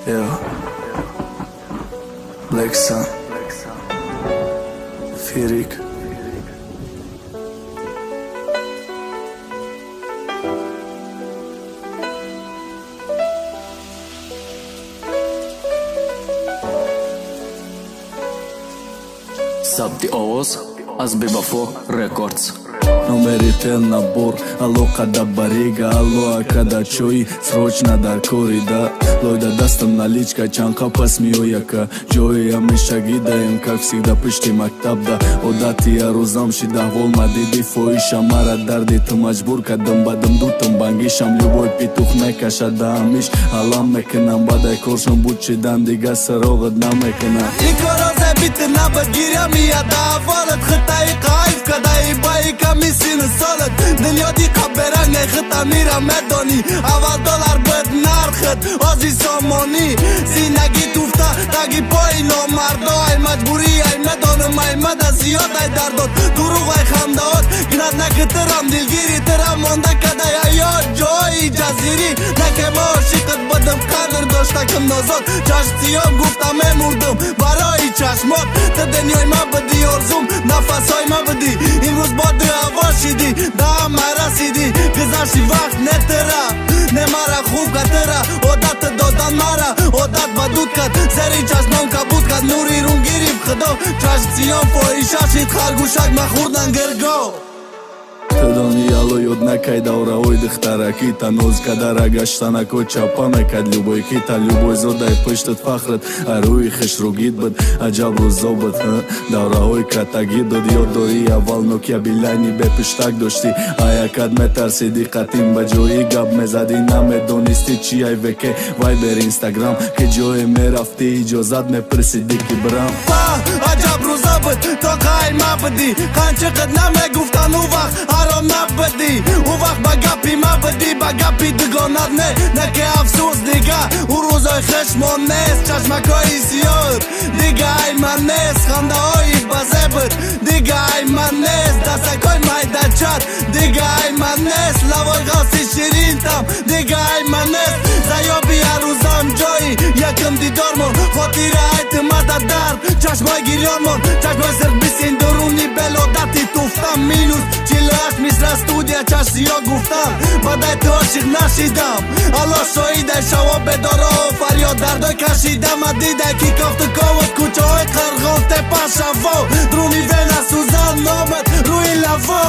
Yeah. Black Sun Firik. Sabti Oz Azbibafo Records. Номерите набор, алло када барига, алло када чои, срочно дар корида. Лойда дастам наличка, чанка пас миояка. Джои амиша гидаем, как всегда пишти мактабда. Одати я розам шида, волма диди фоиша мара дарди. Ты маджбур кадам бадам дутам бангишам, любой петух мекаша да амиш. Алам меканам бадай коршам бучидан, дига сарогад намекана. Икорозе битер набад гиря мияда, валад хытай кайф кадай байка мисин солод. Дильоди каберан не хыта мира медони, авал доллар бед нархет, ози somoni. Зинаги туфта, таги поино мардо, ай маджбури, ай медонам, ай мада зиёд, ай дардот, дуруг ай хамдаот. Гнад накитерам, дилгири терам, монда кадай айот, ҷои ҷазири. Наке мо ошиқат бадам қадр доштакам нозод, ҷашсиём гуфта мемурдум барои чашмот. Ты дунёи ма будӣ орзум, нафасҳои ма будӣ. Имрӯз боди ҳаво шидӣ, да ма расидӣ. Гузашти вақт не тера, не мара хуб катера. Одат додан мара, одат ба дуд кад. Зери чашмон кабуд кад, нури рун гирифт худо. Чашсиём фоҳиша шид, харгушак ма хурдан гирго. Ты дони алло ёд накай давраҳои духтараки, та ноз кадара гаштанако чапа мекад любой кита. Любой зодай пуштат фахрат, а рӯи хешругит буд, аҷаб рӯзо буд. Давраҳои катагӣ дод ёд дорӣ, аввал нокия билайни бепуштак доштӣ. Аякад метарсидӣ, қатъин ба ҷои гап мезадӣ, намедонистӣ чи ай веке вайбер инстаграм. Ки ҷое мерафтӣ, иҷозат мепурсидӣ ки бирам. Аҷаб рӯзо буд, то қай ма будӣ, қанчақад намегуфтан у вақт ҳаром набудӣ. У вақт ба гапи ма будӣ, ба гапи дугонат не. Не ки афсӯс дига, у рӯзои хешмон нест. Чашмакҳои сиёд, дига ай ман нест. Хандаҳои базе буд, дига ай ман нест. Дастакҳои майдачат, дига ай ман нест. Лавои ғоси ширинтам, дига ай ман нест. Заёби ҳаррӯзам ҷои якум дидормон, хотира айти мада дард, чашмои гирёнмон. Чашмои сирқ бисин дуруни белодати туфтам минус 48 мисра студия чашсиё гуфтам. Бадай ту ошиқ нашидам, алло шоҳидай шаво бедоро фарёд дардой кашидам. Адидай ки кофтуковот кӯчаҳои қирғон тепа шафо, друни вена сӯзан номад рӯи лаво.